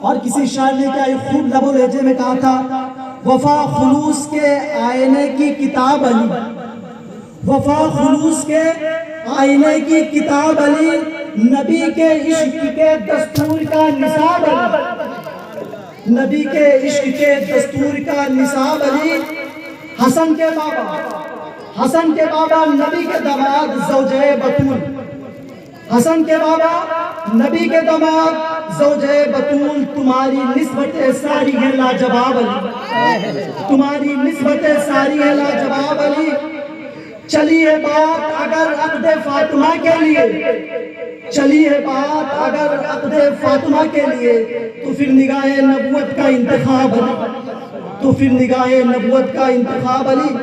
اور کسی شاعر نے کیا ایک خوب لب و لہجے میں کہا تھا، وفا خلوص کے آئینے کی کتاب علی، وفا خلوص کے آئینے کی کتاب علی، نبی کے عشق کے دستور کا نصاب علی، نبی کے عشق کے دستور کا نصاب علی، حسن کے بابا نبی کے داماد زوجہ بطول، حسن کے بابا نبی کے داماد زوجہ بطول، تمہاری نسبت ساری ہے لاجواب علی، تمہاری نسبت ساری ہے لاجواب علی، چلی ہے بات اگر عقد فاطمہ کے لیے، چلی ہے بات اگر عقد فاطمہ کے لیے، تو پھر نگاہ نبوت کا انتخاب علی، تو پھر نگاہ نبوت کا انتخاب علی،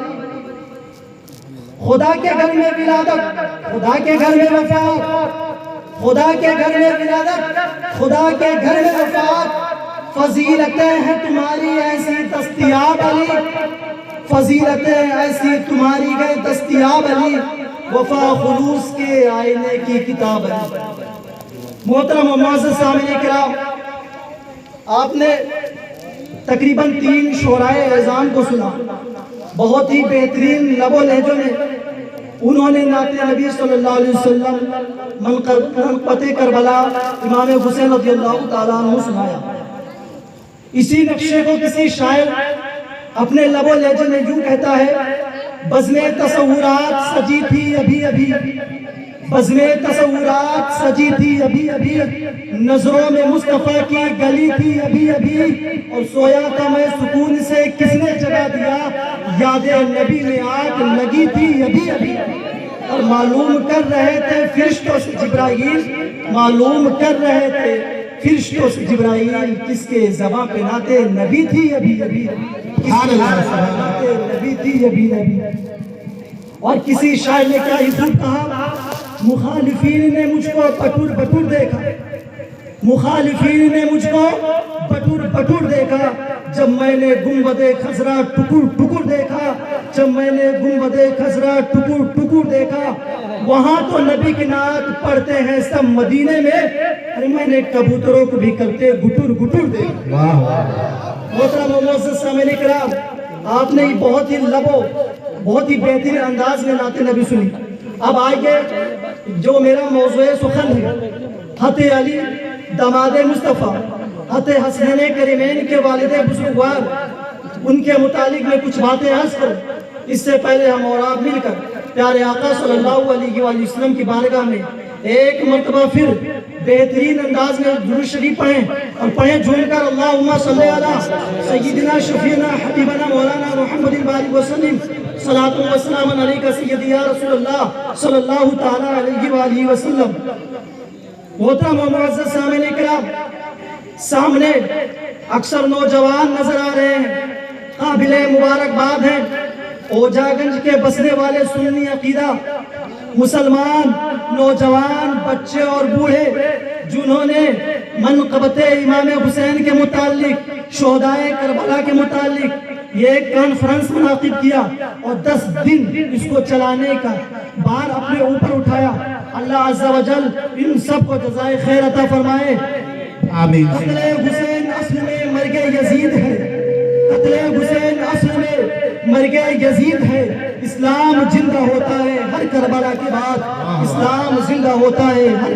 خدا کے گھر میں ولادت، خدا کے گھر میں وفات، خدا کے گھر میں ولادت، خدا کے گھر میں وفات، فضیلتیں ہیں تمہاری ایسی دستیاب علی، فضیلتیں ایسی تمہاری گئے دستیاب علی، وفا خلوص کے آئینے کی کتاب علی۔ محترم و معزز سامعین کرام، آپ نے تقریباً 3 شعرائے اعظام کو سنا، بہت ہی بہترین لب و لہجوں میں انہوں نے نعت نبی صلی اللہ علیہ وسلم، منقبت کربلا، امام حسین رضی اللہ تعالیٰ عنہ سنایا۔ اسی نقشے کو کسی شاعر اپنے لب و لہجے میں یوں کہتا ہے، بزم تصورات سجی تھی ابھی ابھی، بزم تصورات سجی تھی ابھی ابھی، نظروں میں مصطفیٰ کی گلی تھی ابھی ابھی، اور سویا تھا میں سکون سے کس نے جگا دیا، یاد نبی میں آگ لگی تھی ابھی ابھی، اور معلوم کر رہے تھے فرشتوں سے جبرائیل، معلوم کر رہے تھے فرشتوں سے جبرائیل، کس کے زباں پہ نعت نبی تھی ابھی ابھی، کس کے زباں پہ نعت نبی تھی ابھی ابھی۔ اور کسی شاعر نے کیا ہی خوب کہا، مخالفین نے مجھ کو بٹور بٹور دیکھا، مخالفین نے مجھ کو بٹور بٹور دیکھا، جب میں نے گنبد خضرا ٹکر ٹکر دیکھا، جب میں نے گنبد خضرا ٹکر ٹکر دیکھا، وہاں تو نبی کی نعت پڑھتے ہیں سب مدینے میں، ارے میں نے کبوتروں کو بھی کرتے گٹر گٹر دیکھا۔ محترم و معزز سامعین کرام، آپ نے بہت ہی لبو بہت ہی بہترین انداز میں نعت نبی سنی۔ اب آئیے جو میرا موضوع سخن ہے، حضرت علی داماد مصطفیٰ، حضرت حسنین کریمین کے والد بزرگوار، ان کے متعلق میں کچھ باتیں عرض کروں۔ اس سے پہلے ہم اور آپ مل کر پیارے آقا صلی اللہ علیہ وآلہ وسلم کی بارگاہ میں ایک مرتبہ پھر بہترین انداز میں درود شریف پڑھیں، اور پڑھیں جھوم کر، اللہم صلی علی سیدنا شفیعنا حبیبنا مولانا محمد بارک وسلم، صلاۃ و سلام علیک سیدی یا رسول اللہ صلی اللہ تعالیٰ علیہ وآلہ وسلم۔ محترم و معزز سامعین کرام، سامنے اکثر نوجوان نظر آ رہے ہیں، قابل مبارکباد ہیں، اوجا گنج کے بسنے والے سنی عقیدہ مسلمان نوجوان بچے اور بوڑھے، جنہوں نے منقبت امام حسین کے متعلق، شہدائے کربلا کے متعلق یہ ایک کانفرنس منعقد کیا، اور 10 دن اس کو چلانے کا بار اپنے اوپر اٹھایا۔ اللہ عز و جل ان سب کو جزائے خیر عطا فرمائے۔ آمین۔ قتل حسین اصل میں مرگ یزید ہے، قتل حسین اصل میں مرگ یزید ہے، اسلام زندہ ہوتا ہے ہر کربلا کے بعد، اسلام زندہ ہوتا ہے ہر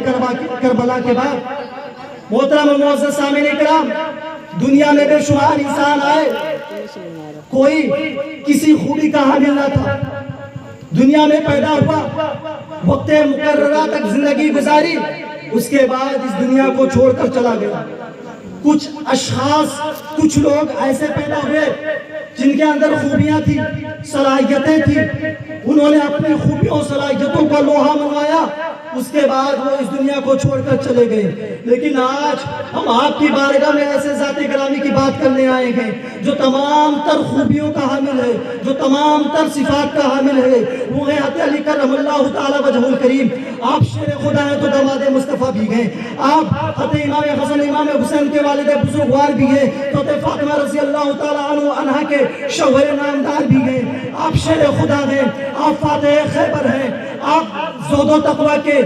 کربلا کے بعد۔ محترم و معزز سامعین کرام، دنیا میں بے شمار انسان آئے، کوئی کسی خوبی کا حامل نہ تھا، دنیا میں پیدا ہوا، وقت مقررہ تک زندگی گزاری، اس کے بعد اس دنیا کو چھوڑ کر چلا گیا۔ کچھ اشخاص، کچھ لوگ ایسے پیدا ہوئے جن کے اندر خوبیاں تھی، صلاحیتیں تھی، انہوں نے اپنی خوبیوں صلاحیتوں کا لوہا منوایا، اس کے بعد وہ اس دنیا کو چھوڑ کر چلے گئے۔ لیکن آج ہم آپ کی بارگاہ میں ایسے ذات گرامی کی بات کرنے آئے ہیں جو تمام تر خوبیوں کا حامل ہے، جو تمام تر صفات کا حامل ہے، وہ ہے حضرت علی کرم اللہ تعالی وجہہ الکریم۔ آپ شیر خدا ہیں تو داماد مصطفیٰ بھی ہیں، آپ حضرت امام حسن امام حسین کے والد بزرگوار بھی ہیں، تو حضرت فاطمہ رضی اللہ تعالی عنہ کے شوہر نامدار بھی ہیں، آپ شیر خدا ہیں، آپ فاتح خیبر ہیں، آپ زہد و تقوی کے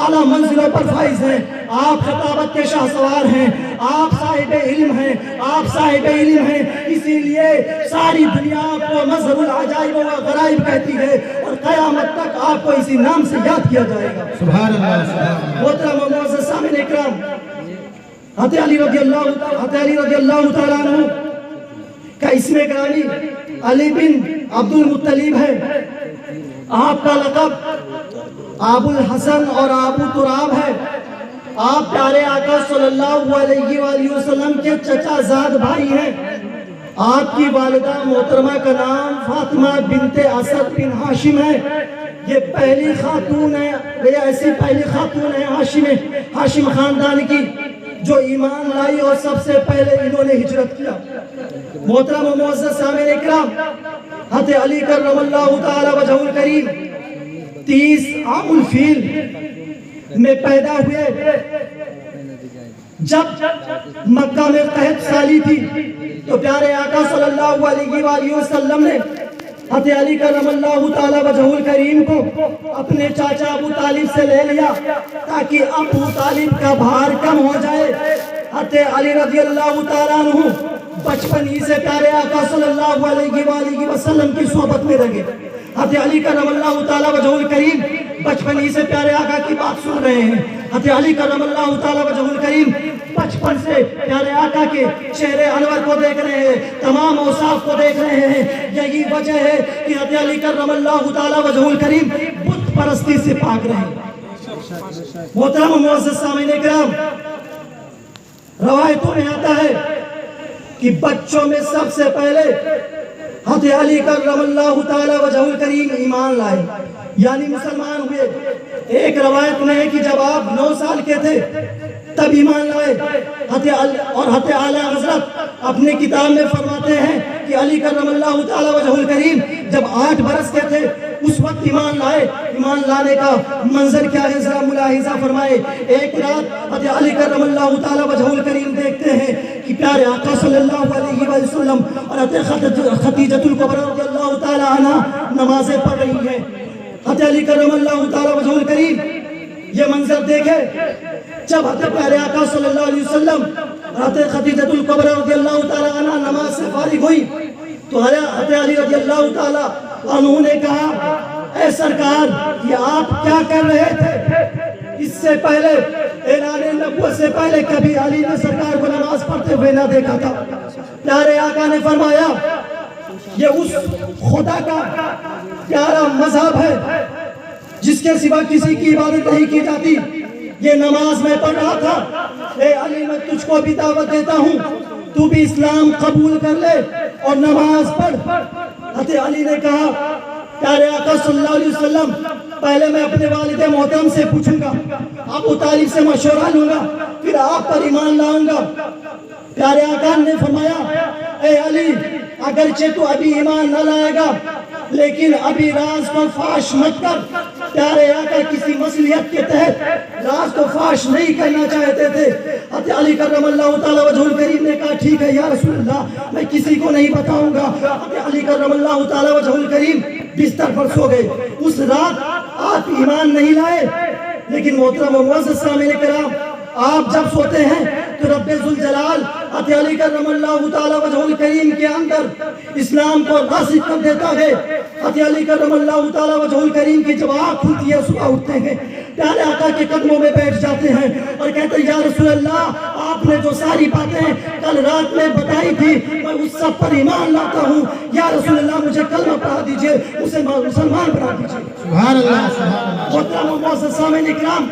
اعلیٰ منزلوں پر فائز ہیں، آپ خطابت کے شاہ سوار ہیں، آپ صاحب علم آپ صاحب علم ہیں، اسی لیے ساری دنیا آپ کو مظہر العجائب و غرائب کہتی ہے اور قیامت تک آپ کو اسی نام سے یاد کیا جائے گا۔ سبحان اللہ سبحان اللہ۔ محترم و معزز سامعین اکرام، حضرت علی رضی اللہ تعالیٰ عنہ کا اسم گرامی علی بن عبد المطلب ہے۔ آپ کا لقب ابو الحسن اور ابو تراب ہے۔ آپ پیارے آقا صلی اللہ علیہ وآلہ وسلم کے چچا زاد بھائی ہیں۔ آپ کی والدہ محترمہ کا نام فاطمہ بنت اسد بن ہاشم ہے۔ یہ پہلی خاتون ہے، یہ ایسی پہلی خاتون ہے ہاشم خاندان کی جو ایمان لائی اور سب سے پہلے انہوں نے ہجرت کیا۔ محترم و معزز سامعین اکرام، حضرت علی کرم اللہ تعالی وجہہ الکریم 30 عام الفیل میں پیدا ہوئے۔ جب مکہ میں قحط سالی تھی تو پیارے آقا صلی اللہ علیہ وآلہ وسلم نے حضرت علی کرم اللہ تعالی وجہہ الکریم کو اپنے چاچا ابو طالب سے لے لیا تاکہ ابو طالب کا بھار کم ہو جائے۔ حضرت علی رضی اللہ تعالیٰ عنہ بچپن ہی سے پیارے آقا صلی اللہ علیہ وآلہ وسلم کی صحبت میں رہے۔ حضرت علی کرم اللہ تعالی وجہہ الکریم بچپن ہی سے پیارے آقا کی بات سن رہے ہیں۔ حضرت علی کرم اللہ تعالی وجہہ الکریم بچپن سے پیارے آقا کے چہرے انور کو دیکھ رہے ہیں، تمام اوصاف کو دیکھ رہے ہیں۔ یہی وجہ ہے کہ حضرت علی کرم اللہ تعالی وجہہ الکریم بت پرستی سے پاک رہے۔ محترم و معزز سامعین اکرام، روایتوں میں آتا ہے کہ بچوں میں سب سے پہلے حضرت علی کرم اللہ تعالی وجہہ الکریم ایمان لائے، یعنی مسلمان ہوئے۔ ایک روایت میں ہے کہ جب آپ 9 سال کے تھے تب ایمان لائے۔ اور حضرت اعلیٰ حضرت اپنے کتاب میں فرماتے ہیں کہ علی کرم اللہ تعالی وجہہ الکریم جب 8 برس کے تھے اس وقت ایمان لائے۔ ایمان لانے کا منظر کیا ہے ذرا ملاحظہ فرمائے۔ ایک رات حضرت علی کرم اللہ تعالی وجہہ الکریم دیکھتے ہیں کہ پیارے آقا صلی اللہ علیہ وسلم اور حضرت خدیجہ الکبریٰ رضی اللہ تعالی عنہ نمازیں پڑھ رہی ہیں۔ حضرت علی کرم اللہ تعالی وجہہ الکریم یہ منظر دیکھے۔ جب حضرت پیارے آقا صلی اللہ علیہ وسلم حضرت خدیجہ الکبریٰ رضی اللہ تعالی عنہ نماز سے فارغ ہوئی تو حضرت علی رضی اللہ تعالی عنہ نے کہا، اے سرکار یہ آپ کیا کر رہے تھے؟ اس سے پہلے اعلان نبوت سے پہلے کبھی علی نے سرکار کو نماز پڑھتے ہوئے نہ دیکھا تھا۔ پیارے آقا نے فرمایا یہ اس خدا کا پیارا مذہب ہے جس کے سوا کسی کی عبادت نہیں کی جاتی۔ یہ نماز میں پڑھ رہا تھا، اے علی میں تجھ کو بھی دعوت دیتا ہوں تو بھی اسلام قبول کر لے اور نماز پڑھ۔ حضرت علی نے کہا، پیارے آقا صلی اللہ علیہ وسلم پہلے میں اپنے والد محترم سے پوچھوں گا، ابو طالب سے مشورہ لوں گا، پھر آپ پر ایمان لاؤں گا۔ پیارے آقا نے فرمایا، اے علی اگرچہ تو ابھی ایمان نہ لائے گا لیکن ابھی راز کو فاش مت کر۔ پیارے آقا کسی مصلحت کے تحت راز کو فاش نہیں کرنا چاہتے تھے۔ حضرت علی کرم اللہ تعالی وجہہ الکریم نے کہا ٹھیک ہے یا رسول اللہ میں کسی کو نہیں بتاؤں گا۔ حضرت علی کرم اللہ تعالی وجہہ الکریم بستر پر سو گئے۔ اس رات آپ ایمان نہیں لائے، لیکن محترم و معزز سامعین کرام آپ جب سوتے ہیں تو رب ذوالجلال حضرت علی کرم اللہ تعالی وجہہ الکریم کے اندر اسلام کو راسخ کر دیتا ہے۔ حضرت علی کرم اللہ تعالی وجہہ الکریم کی جب آنکھ کھلتی ہے صبح اٹھتے ہیں، پیارے آقا کے قدموں میں بیٹھ جاتے ہیں اور کہتے ہیں یا رسول اللہ آپ نے جو ساری باتیں کل رات میں بتائی تھی میں اس سب پر ایمان لاتا ہوں، یا رسول اللہ مجھے کلمہ پڑھا دیجئے، اسے مسلمان بنا دیجئے۔ سبحان اللہ سبحان اللہ۔ محترم و معزز سامعین اکرام،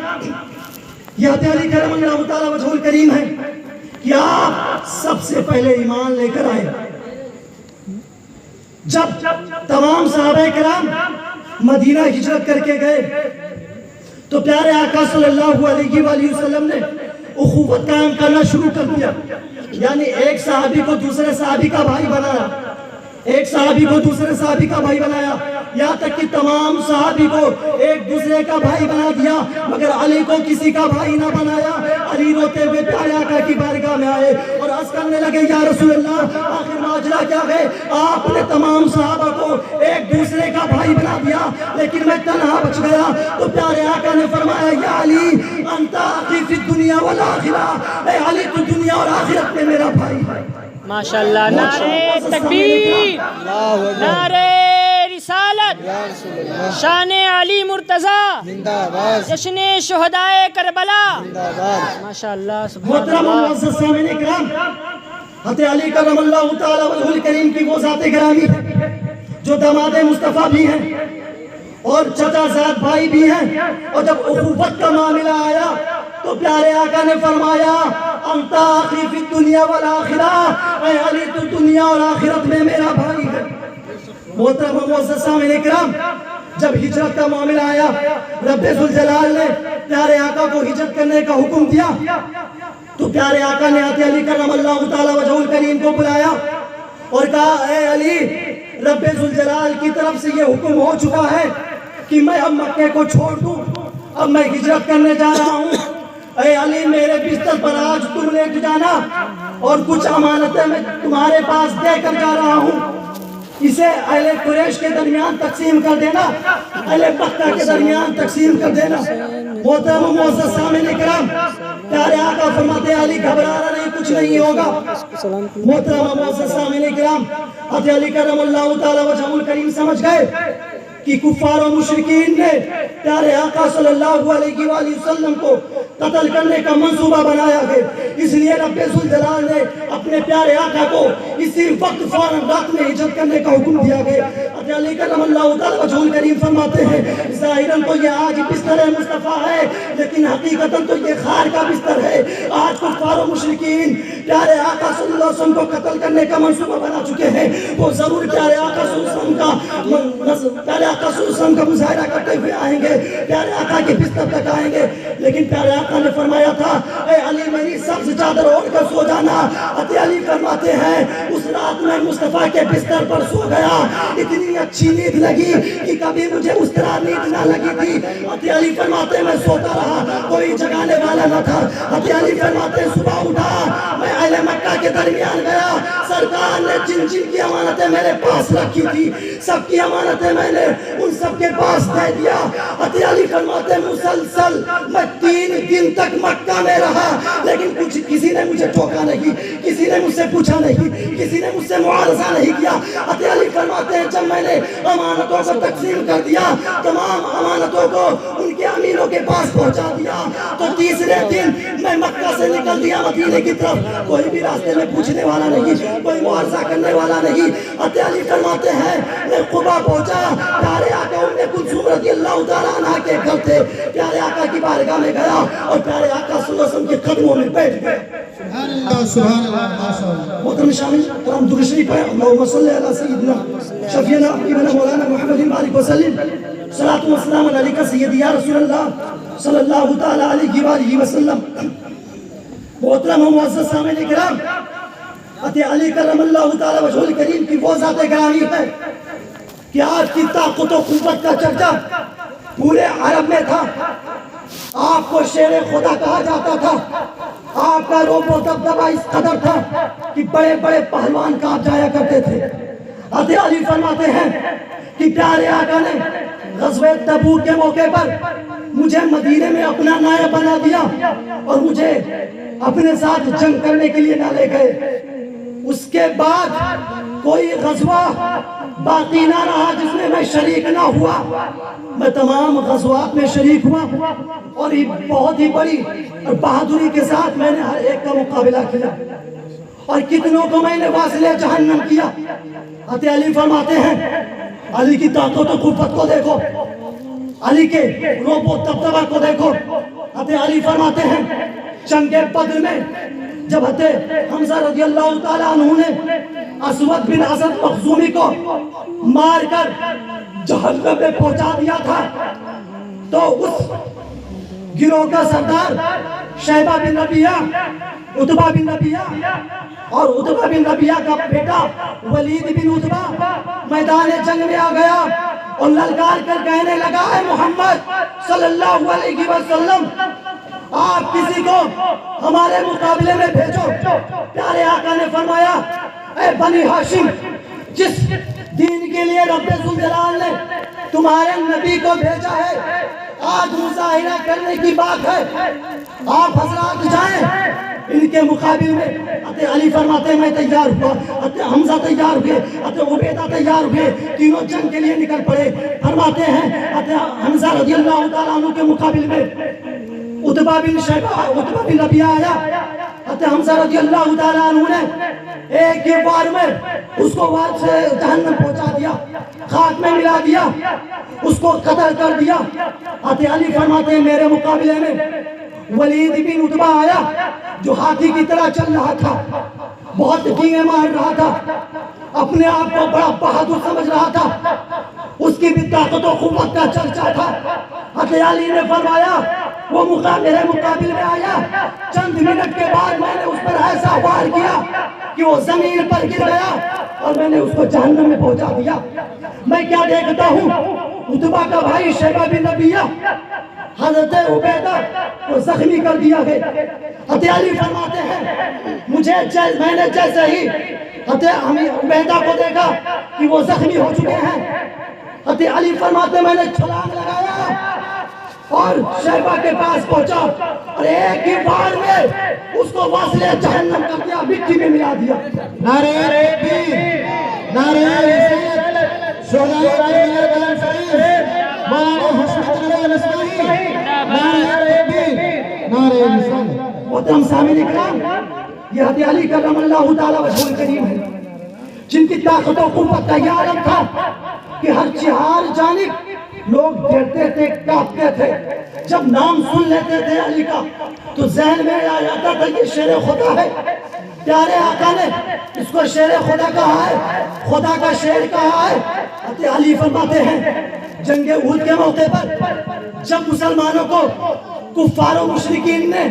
یہ حضرت علی کرم اللہ تعالی وجہہ الکریم ہے کہ آپ سب سے پہلے ایمان لے کر آئے۔ جب تمام صحابہ کرام مدینہ ہجرت کر کے گئے تو پیارے آقا صلی اللہ علیہ وآلہ وسلم نے اخوت قائم کرنا شروع کر دیا، یعنی ایک صحابی کو دوسرے صحابی کا بھائی بنایا، ایک صحابی کو دوسرے صحابی کا بھائی بنایا۔ یہاں تک کہ تمام صحابی کو ایک دوسرے کا بھائی بنا دیا مگر علی کو کسی کا بھائی نہ بنایا. علی روتے ہوئے پیارے آقا کی بارگاہ میں آئے اور عرض کرنے لگے یا رسول اللہ آخر ماجرا کیا ہے؟ آپ نے تمام صحابہ کو ایک دوسرے کا بھائی بنا دیا لیکن میں تنہا بچ گیا. تو پیارے آقا نے فرمایا یا علی انت اخی فی الدنیا والآخرہ، اے علی تو دنیا اور آخرت میں میرا بھائی ہے. ماشاءاللہ. نعرہ تکبیر، نعرہ رسالت، شان علی مرتضی، جشن شہدائے کربلا. ماشاءاللہ سبحان محترم اللہ. معزز سامعین اکرام، حضرت علی کرم اللہ تعالی وجہہ الکریم کی وہ ذات گرامی ہے جو داماد مصطفیٰ بھی ہیں اور چچا زاد بھائی بھی ہیں. اور جب اخوت کا معاملہ آیا تو پیارے آقا نے فرمایا انت اخی فی الدنیا والآخرہ، اے علی تو دنیا اور آخرت میں میرا بھائی ہے. محترم معزز سامعین اکرام، جب ہجرت کا معاملہ آیا رب ذوالجلال نے پیارے آقا کو ہجرت کرنے کا حکم دیا تو پیارے آقا نے حضرت علی کرم اللہ تعالی وجہہ الکریم کو بلایا اور کہا اے علی رب ذوالجلال کی طرف سے یہ حکم ہو چکا ہے کہ میں اب مکے کو چھوڑ دوں، اب میں ہجرت کرنے جا رہا ہوں. اے علی میرے بستر پر آج تم لے جانا اور کچھ امانتیں میں تمہارے پاس دے کر جا رہا ہوں، اسے اہل قریش کے درمیان تقسیم کر دینا، اہل مکہ کے درمیان تقسیم کر دینا. محترم معزز سامعین اکرام، پیارے آقا فرماتے ہیں علی گھبرانا نہیں، کچھ نہیں ہوگا. محترم معزز سامعین اکرام، حضرت علی کرم اللہ تعالی وجہہ الکریم سمجھ گئے کہ کفار و مشرکین نے پیارے آقا صلی اللہ علیہ وآلہ وسلم کو قتل کرنے کا منصوبہ بنایا ہے. اس لیے رب ذوالجلال نے اپنے پیارے آقا کو اسی وقت فوراً رات میں ہجرت کرنے کا حکم دیا گیا. حضرت علی کرم اللہ تعالی وجہہ الکریم فرماتے ہیں ظاہراً تو یہ آج بستر مصطفیٰ ہے لیکن حقیقتاً تو یہ خار کا بستر ہے. آج کفار و مشرکین پیارے آقا صلی اللہ علیہ وسلم کو قتل کرنے کا منصوبہ بنا چکے ہیں. وہ ضرور پیارے آقا صلی اللہ علیہ وسلم کا پیارے آقا صلی اللہ علیہ وسلم کا مظاہرہ کرتے ہوئے آئیں گے، پیارے آقا کے بستر تک آئیں گے. لیکن پیارے آقا نے فرمایا تھا اے علی میری سبز چادر اوڑھ کر سو جانا. حضرت علی فرماتے ہیں اس رات میں مصطفیٰ کے بستر پر سو گیا، اتنی اچھی نیند لگی کہ کبھی مجھے اس طرح نیند نہ لگی تھی. حضرت علی فرماتے ہیں میں سوتا رہا، کوئی جگانے والا نہ تھا. حضرت علی فرماتے ہیں صبح اٹھا، میں اہل مکہ کے درمیان گیا، سرکار نے جن جن کی امانتیں میرے پاس رکھی تھی سب کی امانتیں میں نے ان سب کے پاس دے دیا. حضرت علی فرماتے ہیں مسلسل میں 3 دن تک مکہ میں رہا لیکن کسی نے مجھے ٹوکا نہیں، کسی نے مجھ سے پوچھا نہیں، کسی نے مجھ سے معارضہ نہیں کیا. حضرت علی فرماتے ہیں جب میں نے امانتوں کو تقسیم کر دیا، تمام امانتوں کو ان کے امینوں کے پاس پہنچا دیا تو تیسرے دن میں مکہ سے نکل دیا مدینے کی طرف. کوئی بھی راستے میں پوچھنے والا نہیں، کوئی معارضہ کرنے والا نہیں. حضرت علی فرماتے ہیں میں قبا پہنچا، پیارے آقا ام کلثوم رضی اللہ تعالیٰ عنہ کے گھر تھے. پیارے آقا کی بارگاہ میں گیا اور پیارے آقا صلی اللہ علیہ وسلم کے قدموں میں بیٹھ گئے. سبحان اللہ سبحان اللہ ماشاء اللہ. محترم شامل کرام درود شریف ہے. اللہم صلی علی سیدنا شفیعنا حبیبنا مولانا محمد بارک وسلم. صلاۃ و سلام علیک سیدی یا رسول اللہ صلی اللہ تعالی علیہ وآلہ وسلم. محترم و معزز سامعین کرام، حضرت علی کرم اللہ تعالی وجہہ الکریم کی وہ ذات گرامی ہے کہ آپ کی طاقت و قوت کا چرچا پورے عرب میں تھا. آپ کو شیر خدا کہا جاتا تھا. آپ کا روب و دبدبہ اس قدر تھا کہ بڑے بڑے پہلوان کانپ جایا کرتے تھے. حضرت علی فرماتے ہیں کہ پیارے آقا نے غزوہ تبوک کے موقع پر مجھے مدینے میں اپنا نائب بنا دیا اور مجھے اپنے ساتھ جنگ کرنے کے لیے نہ لے گئے. اس کے بعد کوئی غزوہ باقی نہ رہا جس میں میں شریک نہ ہوا. میں تمام غزوات میں شریک ہوا اور بہت ہی بڑی اور بہادری کے ساتھ میں نے ہر ایک کا مقابلہ کیا اور کتنوں کو میں نے واصل جہنم کیا. حضرت علی فرماتے ہیں علی کی طاقت و قوت کو دیکھو، علی کے روب و دبدبہ کو دیکھو. حضرت علی فرماتے ہیں جنگ بدر میں جب حضرت حمزہ رضی اللہ تعالیٰ عنہ نے اسود بن اسد مخزومی کو مار کر جہنم میں پہنچا دیا تھا تو اس گروہ کا سردار شیبہ بن ربیعہ، عتبہ بن ربیعہ اور عتبہ بن ربیعہ کا بیٹا ولید بن عتبہ میدان جنگ میں آ گیا اور للکار کر کہنے لگا اے محمد صلی اللہ علیہ وسلم آپ کسی کو ہمارے مقابلے میں بھیجو۔ پیارے آقا نے فرمایا اے بنی ہاشم، جس دین کے لیے رب ذوالجلال نے تمہارے نبی کو بھیجا ہے، آج مظاہرہ کرنے کی بات ہے، آپ حضرات جائیں ان کے مقابل میں۔ حضرت علی فرماتے میں تیار ہوا، حضرت حمزہ تیار ہوئے، حضرت عبیدہ تیار ہوئے، تینوں جنگ کے لیے نکل پڑے۔ فرماتے ہیں حضرت حمزہ رضی اللہ تعالیٰ عنہ کے مقابل میں عتبہ بن شیبہ، عتبہ بن ربیعہ آیا۔ حضرت حمزہ رضی اللہ تعالیٰ عنہ نے ایک ہی وار میں اس کو وار سے جہنم پہنچا دیا، خاک میں ملا دیا، اس کو قتل کر دیا۔ حضرت علی فرماتے ہیں میرے مقابلے میں ولید بن عتبہ آیا جو ہاتھی کی طرح چل رہا تھا، بہت کینے مار رہا تھا، اپنے آپ کو بڑا بہادر سمجھ رہا تھا، اس کی بھی طاقت و قوت کا چرچا تھا۔ حضرت علی نے فرمایا وہ میرے مقابل میں آیا، چند منٹ کے بعد میں نے اس پر ایسا وار کیا کہ وہ زمین پر گر گیا اور میں نے اس کو جہنم میں پہنچا دیا۔ میں کیا دیکھتا ہوں، عتبہ کا بھائی شیبہ بن ربیعہ حضرت عبیدہ کو زخمی کر دیا ہے۔ حضرت علی فرماتے ہیں میں نے جیسے ہی حضرت عبیدہ کو دیکھا کہ وہ زخمی ہو چکے ہیں، حضرت علی فرماتے ہیں میں نے چھلانگ لگایا اور شیبہ کے پاس پہنچا اور ایک ہی بار میں اس کو واصل جہنم کر دیا، مٹی میں ملا دیا۔ نعرہ تکبیر، نعرہ رسالت، شہدائے کربلا کا شریف، مولانا حسن علی نسوائی، نعرہ تکبیر، نعرہ رسالت۔ محترم سامعین اکرام، یہ حضرت علی کرم اللہ تعالیٰ وجہہ الکریم ہے، جن کی طاقت و قوت کا یہ عالم تھا کہ ہر جانب لوگ ڈرتے تھے، کانپتے تھے۔ جب نام سن لیتے تھے علی کا تو ذہن میں آ جاتا تھا کہ شیر خدا ہے۔ پیارے آقا نے اس کو شیر خدا کہا ہے، خدا کا شیر کہا ہے۔ حضرت علی فرماتے ہیں جنگ احد کے موقع پر جب مسلمانوں کو کفار و مشرکین نے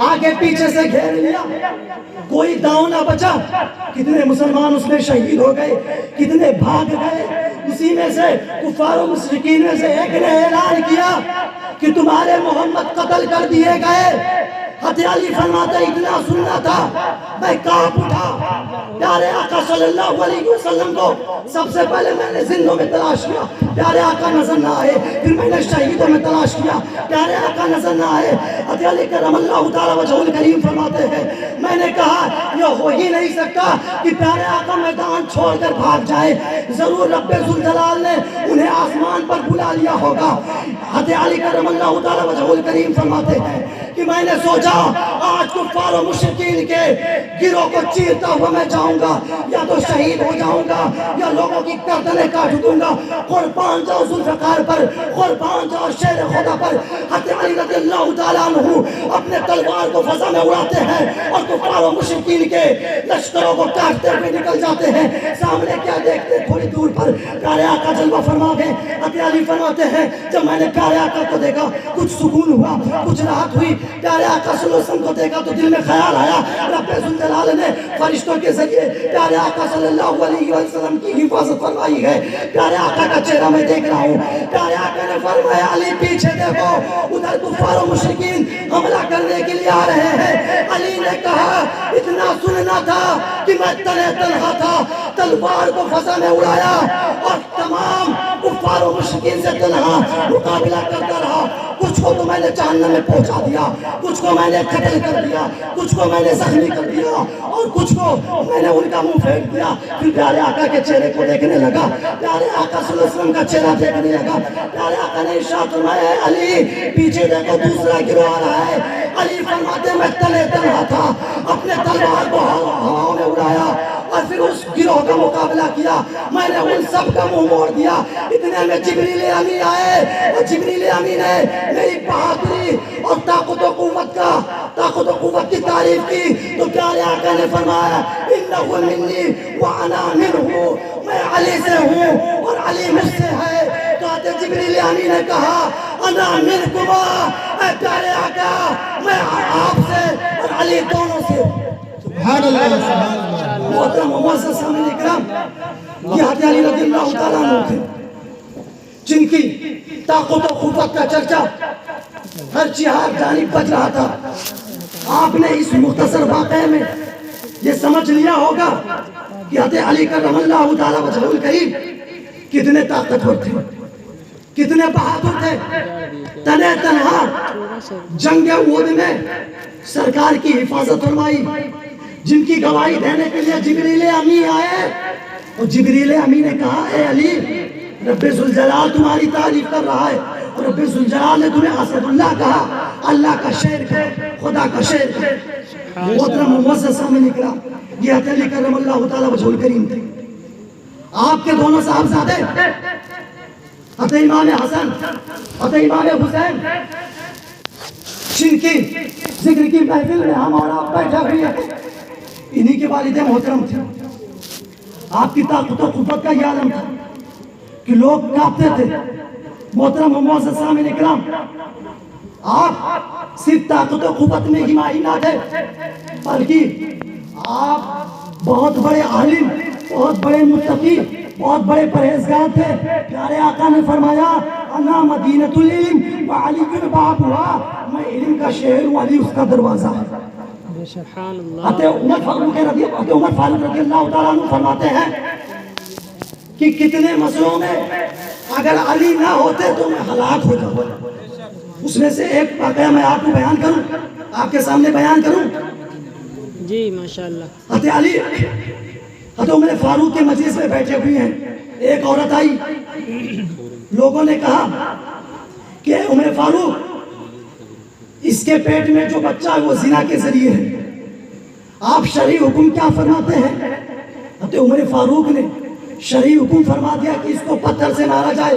آگے پیچھے سے گھیر لیا، کوئی داؤں نہ بچا، کتنے مسلمان اس میں شہید ہو گئے، کتنے بھاگ گئے۔ اسی میں سے کفار و مشرکین میں سے ایک نے اعلان کیا کہ تمہارے محمد قتل کر دیے گئے۔ حضرت علی فرماتے اتنا سننا تھا میں کانپ اٹھا۔ پیارے آقا صلی اللہ علیہ وسلم کو سب سے پہلے میں نے زندوں میں تلاش کیا، پیارے آقا نظر نہ آئے، پھر میں نے شہیدوں میں تلاش کیا، پیارے آقا نظر نہ آئے۔ حضرت علی کرم اللہ تعالیٰ وجہہ الکریم فرماتے ہیں میں نے کہا یہ ہو ہی نہیں سکتا کہ پیارے آقا میدان چھوڑ کر بھاگ جائے، ضرور رب ذوالجلال نے انہیں آسمان پر بلا لیا ہوگا۔ حضرت علی کرم اللہ تعالیٰ وجہہ الکریم فرماتے ہیں کہ میں نے سوچا آج کفار و مشرکین کے گروہ کو چیرتا ہوا میں جاؤں گا، یا تو شہید ہو جاؤں گا یا لوگوں کی گردنیں کاٹ دوں گا۔ قربان جاؤ ذوالفقار پر، قربان جاؤ شیر خدا پر۔ حضرت علی رضی اللہ تعالیٰ عنہ اپنے تلوار کو فضا میں اڑاتے ہیں اور کفار و مشرکین کے لشکروں کو کاٹتے ہوئے نکل جاتے ہیں۔ سامنے کیا دیکھتے تھوڑی دور پر پیارے آقا جلوہ فرما گئے۔ حضرت علی فرماتے ہیں جب میں نے پیارے آقا کو دیکھا کچھ سکون ہوا، کچھ راحت ہوئی۔ پیارے آقا صلی اللہ علیہ وسلم کو دیکھا تو دل میں خیال آیا رب ذوالجلال نے فرشتوں کے ذریعے پیارے آقا صلی اللہ علیہ وسلم کی حفاظت فرمائی ہے۔ پیارے آقا کا چہرہ میں دیکھ رہا ہوں، پیارے آقا نے فرمایا علی پیچھے دیکھو، ادھر کفار و مشرکین حملہ کرنے کے لیے آ رہے ہیں۔ علی نے کہا اتنا سننا تھا کہ میں تنہا تھا، تلوار کو فضا میں اڑایا اور تمام کفار و مشرکین سے تنہا مقابلہ کرتا رہا۔ کچھ کو تو میں نے جہنم میں پہنچا دیا، کچھ کو میں نے قتل کر دیا، کچھ کو میں نے زخمی کر دیا اور کچھ کو میں نے ان کا منہ پھینک دیا۔ پھر پیارے آقا کے چہرے کو دیکھنے لگا، پیارے آقا صلی اللہ علیہ وسلم کا چہرہ دیکھنے لگا۔ پیارے آقا نے ارشاد فرمایا علی پیچھے دیکھو دوسرا گروہ آ رہا ہے۔ علی فرماتے میں تنہا تھا، اپنے تلوار کو ہواؤں میں اڑایا اور پھر اس گروہ کا مقابلہ کیا۔ میں نے ان سب کا منہ موڑ دیا۔ اتنے میں جبریل امین آئے اور جبریل امین نے میری بہادری اور طاقت و قوت کی تعریف کی تو پیارے آقا نے فرمایا انہ منی وانا منہ، میں علی سے ہوں اور علی مجھ سے ہے۔ تو جبریل امین نے کہا انا منکما، اے پیارے آقا میں آپ سے اور علی دونوں سے۔ سبحان اللہ، سبحان اللہ۔ محترم معزز سامعین اکرام، یہ حضرت علی رضی اللہ تعالیٰ عنہ تھے۔ جن کی طاقت و قوت کا چرچا ہر جہاد جانب بج رہا تھا، آپ نے اس مختصر واقعے میں یہ سمجھ لیا ہوگا کہ حضرت علی کرم اللہ تعالی وجہہ الکریم کتنے طاقتور تھے، کتنے بہادر تھے۔ تنہ تنہا جنگ احد میں سرکار کی حفاظت فرمائی، جن کی گواہی دینے کے لیے جبریل امی آئے، اور جبریل امی نے کہا اے علی، رب ذوالجلال تمہاری تعریف کر رہا ہے، اور رب ذوالجلال نے تمہیں اسد اللہ کہا، اللہ کا شعر کہا، خدا کا شعر کہا۔ محترم معزز سامنے نکلا، یہ حضرت علی کرم اللہ تعالی وجہہ الکریم تھے۔ آپ کے دونوں صاحبزادے حضرت امام حسن، حضرت امام حسین، جن کی ذکر کی محفل میں ہم اور آپ بیٹھے ہوئے ہیں، انہی کے والد محترم تھے۔ آپ کی طاقت و قوت کا یہ عالم تھا کہ لوگ کانپتے تھے۔ محترم و معزز سامعین اکرام، آپ صرف طاقت و قوت میں ہی ماہر نہ تھے، بلکہ آپ بہت بڑے عالم، بہت بڑے متقی، بہت بڑے پرہیزگار تھے۔ پیارے آقا نے فرمایا انا مدینۃ العلم وعلی بابها، میں علم کا شہر ہوں، علی اس کا دروازہ ہے۔ سبحان اللہ۔ حضرت عمر فاروق رضی اللہ تعالیٰ عنہ فرماتے ہیں کہ کتنے مسئلوں میں اگر علی نہ ہوتے تو میں ہلاک ہو جاؤں۔ اس میں سے ایک واقعہ میں آپ کو بیان کروں، آپ کے سامنے بیان کروں۔ جی ماشاءاللہ۔ حضرت علی حضرت عمر فاروق کے مجلس میں بیٹھے ہوئے ہیں، ایک عورت آئی، لوگوں نے کہا کہ عمر فاروق اس کے پیٹ میں جو بچہ ہے وہ زنا کے ذریعے ہے، آپ شرعی حکم کیا فرماتے ہیں؟ حضرت عمر فاروق نے شرعی حکم فرما دیا کہ اس کو پتھر سے مارا جائے۔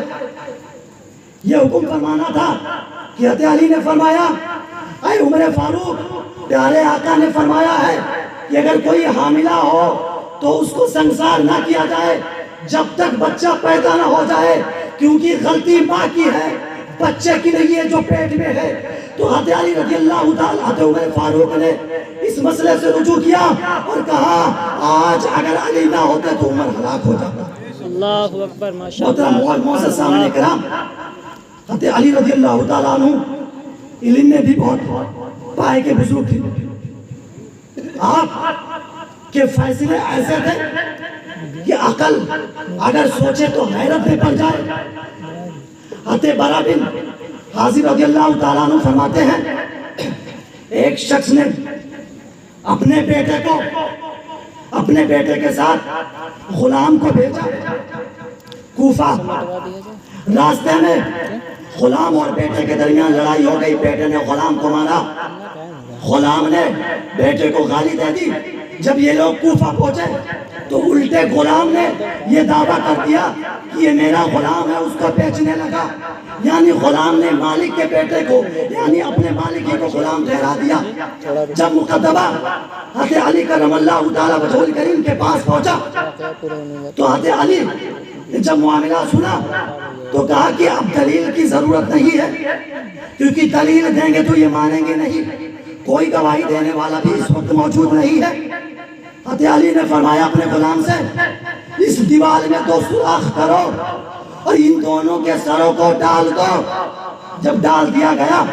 یہ حکم فرمانا تھا کہ حضرت علی نے فرمایا اے عمر فاروق، پیارے آقا نے فرمایا ہے کہ اگر کوئی حاملہ ہو تو اس کو سنسار نہ کیا جائے جب تک بچہ پیدا نہ ہو جائے، کیونکہ غلطی ماں کی ہے، بچے کی نہیں ہے جو پیٹ میں ہے۔ تو حضرت علی رضی اللہ تعالیٰ حضرت عمر فاروق نے اس مسئلے سے رجوع کیا اور کہا آج اگر علی نہ ہوتے تو عمر ہلاک ہو جاتا۔ اللہ اکبر، ماشاءاللہ۔ محترم معزز سامعین کرام، حضرت علی رضی اللہ تعالیٰ عنہ علم میں بھی بہت پائے کے بزرگ تھے۔ آپ کے فیصلے ایسے تھے کہ عقل اگر سوچے تو حیرت میں پڑ جائے۔ حضرت برا بن حازم رضی اللہ تعالیٰ عنہ فرماتے ہیں ایک شخص نے اپنے بیٹے کے ساتھ غلام کو بھیجا کوفہ۔ راستے میں غلام اور بیٹے کے درمیان لڑائی ہو گئی، بیٹے نے غلام کو مارا، غلام نے بیٹے کو گالی دے دی۔ جب یہ لوگ کوفہ پہنچے تو الٹے غلام نے یہ دعویٰ کر دیا کہ یہ میرا غلام ہے، اس کو بیچنے لگا۔ یعنی غلام نے مالک کے بیٹے کو، یعنی اپنے مالک کو غلام ٹھہرا دیا۔ جب مقدمہ حضرت علی کرم اللہ تعالیٰ وجہہ الکریم کے پاس پہنچا تو حضرت علی نے جب معاملہ سنا تو کہا کہ اب دلیل کی ضرورت نہیں ہے، کیونکہ دلیل دیں گے تو یہ مانیں گے نہیں، کوئی گواہی دینے والا بھی اس وقت موجود نہیں ہے۔ حضرت علی نے فرمایا اپنے غلام سے اس دیوار میں 2 سوراخ کرو اور ان دونوں کے سروں کو ڈال دو۔ جب ڈال دیا گیا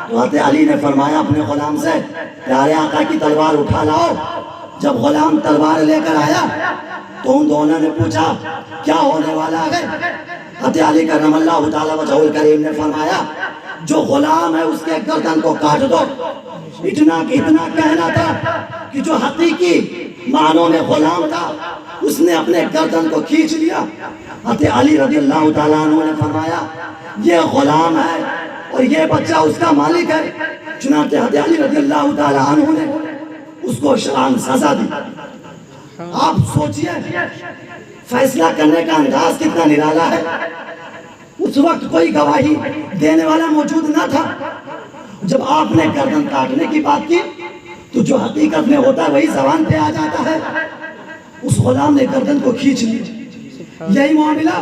تو حضرت علی نے فرمایا اپنے غلام سے پیارے آقا کی تلوار اٹھا لاؤ۔ جب غلام تلوار لے کر آیا تو ان دونوں نے پوچھا کیا ہونے والا ہے؟ حضرت علی کرم اللہ تعالیٰ وجہہ الکریم نے فرمایا جو غلام ہے اس کے گردن کو کاٹ دو۔ اتنا کہنا تھا کہ جو حقیقی معنوں میں غلام تھا اس نے اپنے گردن کو کھینچ لیا۔ حضرت علی رضی اللہ تعالیٰ عنہ نے فرمایا یہ غلام ہے اور یہ بچہ اس کا مالک ہے۔ چنانچہ حضرت علی رضی اللہ تعالیٰ عنہ نے اس کو شرعاً سزا دی۔ آپ سوچئے فیصلہ کرنے کا انداز کتنا نرالا ہے۔ اس وقت کوئی گواہی دینے والا موجود نہ تھا۔ جب آپ نے گردن کاٹنے کی بات کی تو جو حقیقت میں ہوتا ہے وہی زبان پہ آ جاتا ہے۔ اس غلام نے گردن کو کھینچ لیا۔ یہی معاملہ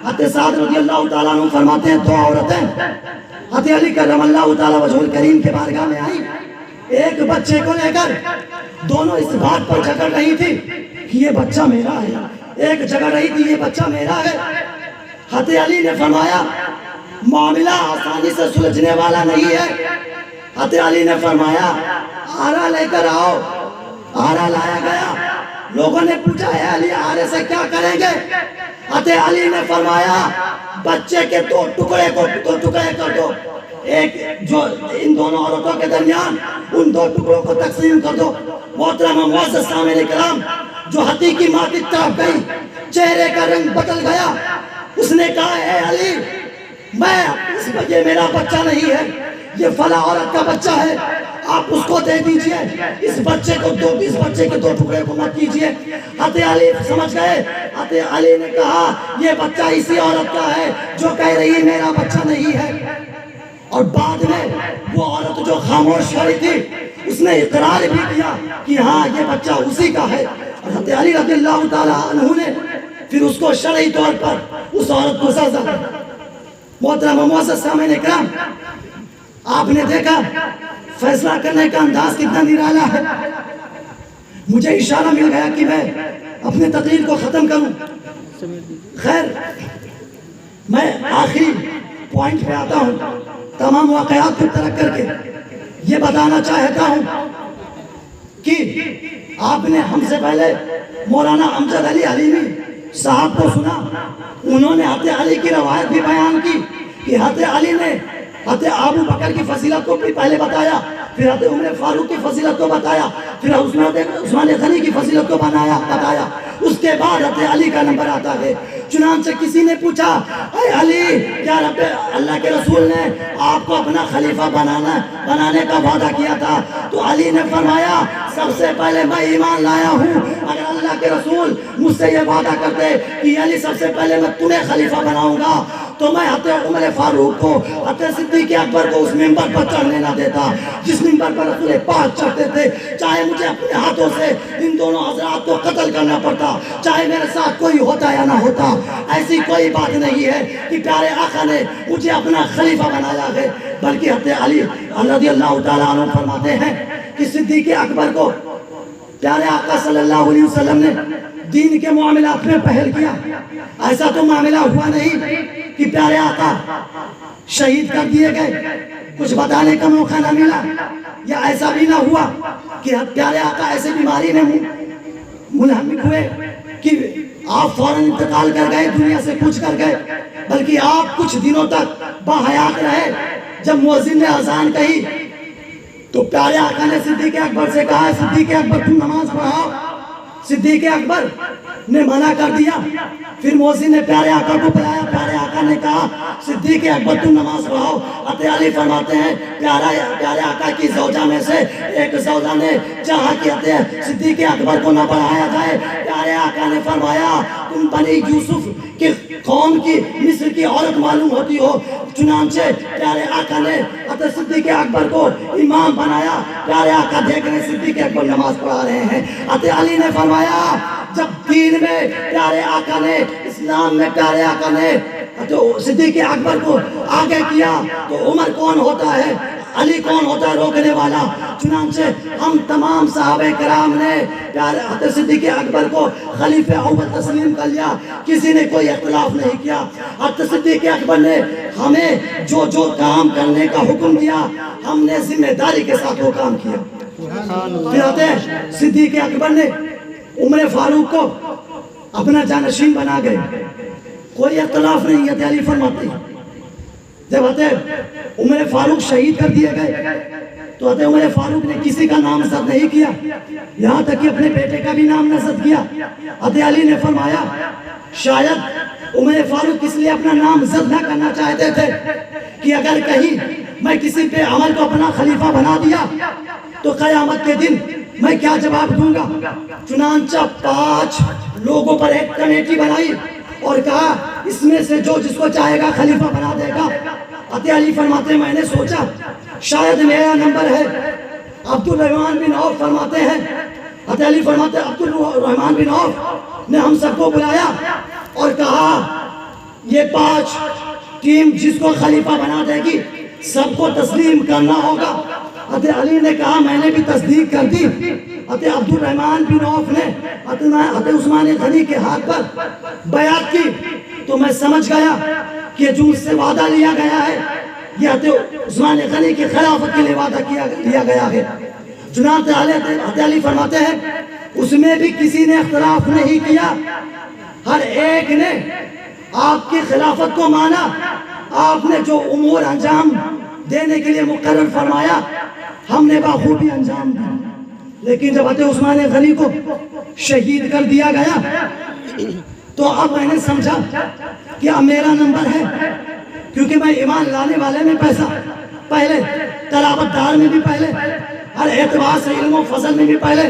حضرت سعد رضی اللہ تعالیٰ عنہ فرماتے ہیں 2 عورتیں حضرت علی کرم اللہ تعالیٰ وجہہ الکریم کے بارگاہ میں آئیں، ایک بچے کو لے کر دونوں اس بات پر جھگڑ رہی تھی کہ یہ بچہ میرا ہے، ایک جھگڑ رہی تھی یہ بچہ میرا ہے۔ حضرت علی نے فرمایا معاملہ آسانی سے سلجھنے والا نہیں ہے. حضرت علی نے فرمایا آرا لے کر آؤ. آرا لایا گیا. لوگوں نے پوچھا اے علی آرے سے کیا کریں گے؟ حضرت علی نے فرمایا بچے کے دو ٹکڑے کر دو. ایک جو ان دونوں عورتوں کے درمیان ان دو ٹکڑوں کو تقسیم کر دو. محترم معزز سامعین کرام، جو حتی کی ماں کی طرف گئی، چہرے کا رنگ بدل گیا. اس نے کہا اے علی یہ میرا بچہ نہیں ہے، یہ فلاں عورت کا بچہ ہے، آپ اس کو دے دیجئے. اس بچے کے دو ٹکڑے کو مت کیجئے. حضرت علی سمجھ گئے. حضرت علی نے کہا یہ بچہ اسی عورت کا ہے جو کہہ رہی میرا بچہ نہیں ہے. اور بعد میں وہ عورت جو خاموش کھڑی تھی اس نے اقرار بھی کیا کہ ہاں یہ بچہ اسی کا ہے. اور حضرت علی رضی اللہ تعالیٰ عنہ نے پھر اس کو شرعی طور پر اس عورت کو سزا دی. محترم معزز سامعین کرام، آپ نے دیکھا فیصلہ کرنے کا انداز کتنا نرالا ہے. مجھے اشارہ مل گیا کہ میں اپنے تقریر کو ختم کروں. خیر، میں آخری پوائنٹ پہ آتا ہوں. تمام واقعات کو ترک کر کے یہ بتانا چاہتا ہوں کہ آپ نے ہم سے پہلے مولانا امجد علی حلیمی صاحب کو سنا. انہوں نے حضرت علی کی روایت بھی بیان کی کہ حضرت علی نے حضرت ابو بکر کی فضیلت کو بھی پہلے بتایا، پھر حضرت عمر فاروق کی فضیلت کو بتایا، پھر عثمان غنی کی فضیلت کو بتایا. اس کے بعد حضرت علی کا نمبر آتا ہے. چنانچہ کسی نے پوچھا اے علی کیا رب اللہ کے رسول نے آپ کو اپنا خلیفہ بنانے کا وعدہ کیا تھا؟ تو علی نے فرمایا سب سے پہلے میں ایمان لایا ہوں. اگر اللہ کے رسول مجھ سے یہ وعدہ کرتے کہ علی سب سے پہلے میں تمہیں خلیفہ بناؤں گا تو میں حضرت عمر فاروق کو، حضرت صدیق اکبر کو اس منبر پر چڑھنے نہ دیتا جس منبر پر رسول پاک چڑھتے تھے. چاہے مجھے اپنے ہاتھوں سے ان دونوں حضرات کو قتل کرنا پڑتا، چاہے میرے ساتھ کوئی ہوتا یا نہ ہوتا. ایسی کوئی بات نہیں ہے کہ پیارے آقا نے مجھے اپنا خلیفہ بنایا ہے. بلکہ حضرت علی رضی اللہ تعالیٰ عنہ فرماتے ہیں کہ صدیق اکبر کو پیارے آقا صلی اللہ علیہ وسلم نے دین کے معاملات میں پہل کیا. ایسا تو معاملہ ہوا نہیں کہ پیارے آقا شہید کر دیے گئے، کچھ بتانے کا موقع نہ ملا. یا ایسا بھی نہ ہوا کہ پیارے آقا ایسے بیماری میں منہمک ہوئے کہ آپ فوراً انتقال کر گئے، دنیا سے کچھ کر گئے. بلکہ آپ کچھ دنوں تک باحیات رہے. جب مؤذن نے اذان کہی تو پیارے آقا نے صدیق اکبر سے کہا صدیق اکبر تم نماز پڑھاؤ. صدیق اکبر نے منع کر دیا. پھر مؤذن نے پیارے آقا کو بلایا. پیارے آقا نے کہا صدیق اکبر تم نماز پڑھاؤ. حضرت علی فرماتے ہیں پیارے آقا کی زوجہ میں سے ایک زوجہ نے چاہا کہ حضرت صدیق اکبر کو نہ پڑھایا جائے. پیارے آقا نے فرمایا تم بنی یوسف کی قوم کی مصر کی عورت معلوم ہوتی ہو. چنانچہ پیارے آقا نے حضرت صدیق اکبر کو امام بنایا. پیارے آقا دیکھ رہے صدیق اکبر نماز پڑھا رہے ہیں. حضرت علی نے فرمایا جب دین میں پیارے آقا نے، اسلام میں پیارے آقا نے صدیق اکبر کو آگے کیا تو عمر کون ہوتا ہے، علی کون ہوتا ہے روکنے والا؟ چنانچہ ہم تمام صحابہ کرام نے حضرت صدیق اکبر کو خلیفہ اول تسلیم کر لیا. کسی نے کوئی اختلاف نہیں کیا. حضرت صدیق اکبر نے ہمیں جو کام کرنے کا حکم دیا ہم نے ذمہ داری کے ساتھ وہ کام کیا. پھر حضرت صدیق اکبر نے عمر فاروق کو اپنا جانشین بنا گئے. کوئی اختلاف نہیں ہے. علی فرماتے ہیں جب حضرت عمر فاروق شہید کر دیے گئے تو حضرت عمر فاروق نے کسی کا نام زد نہیں کیا، یہاں تک کہ اپنے بیٹے کا بھی نام نہ زد کیا. حضرت علی نے فرمایا شاید عمر فاروق اس لیے اپنا نام زد نہ کرنا چاہتے تھے کہ اگر کہیں میں کسی پہ عمل کو اپنا خلیفہ بنا دیا تو قیامت کے دن میں کیا جواب دوں گا. چنانچہ 5 لوگوں پر ایک کمیٹی بنائی اور کہا اس میں سے جو جس کو چاہے گا خلیفہ بنا دے گا. حضرت علی فرماتے ہیں میں نے سوچا شاید میرا نمبر ہے. عبد الرحمن بن عوف فرماتے ہیں حضرت علی فرماتے ہیں عبد الرحمن بن عوف نے ہم سب کو بلایا اور کہا یہ 5 ٹیم جس کو خلیفہ بنا دے گی سب کو تسلیم کرنا ہوگا. حضرت علی نے کہا میں نے بھی تصدیق کر دی. حضرت عبد الرحمن بن عوف نے حضرت عثمان غنی کے ہاتھ پر بیعت کی تو میں سمجھ گیا کہ جو اس سے وعدہ لیا گیا ہے یہ حضرت عثمان غنی کی خلافت کے لیے وعدہ لیا گیا ہے۔ چنانچہ حضرت علی فرماتے ہیں اس میں بھی کسی نے اختلاف نہیں کیا، ہر ایک نے آپ کی خلافت کو مانا، آپ نے جو امور انجام دینے کے لیے مقرر فرمایا ہم نے بخوبی انجام دیا۔ لیکن جب حضرت عثمان غنی کو شہید کر دیا گیا تو اب میں نے سمجھا کہ اب میرا نمبر ہے، کیونکہ میں ایمان لانے والے میں پہلے، تلاوت دار میں بھی پہلے، ہر اعتبار سے علم و فضل میں بھی پہلے۔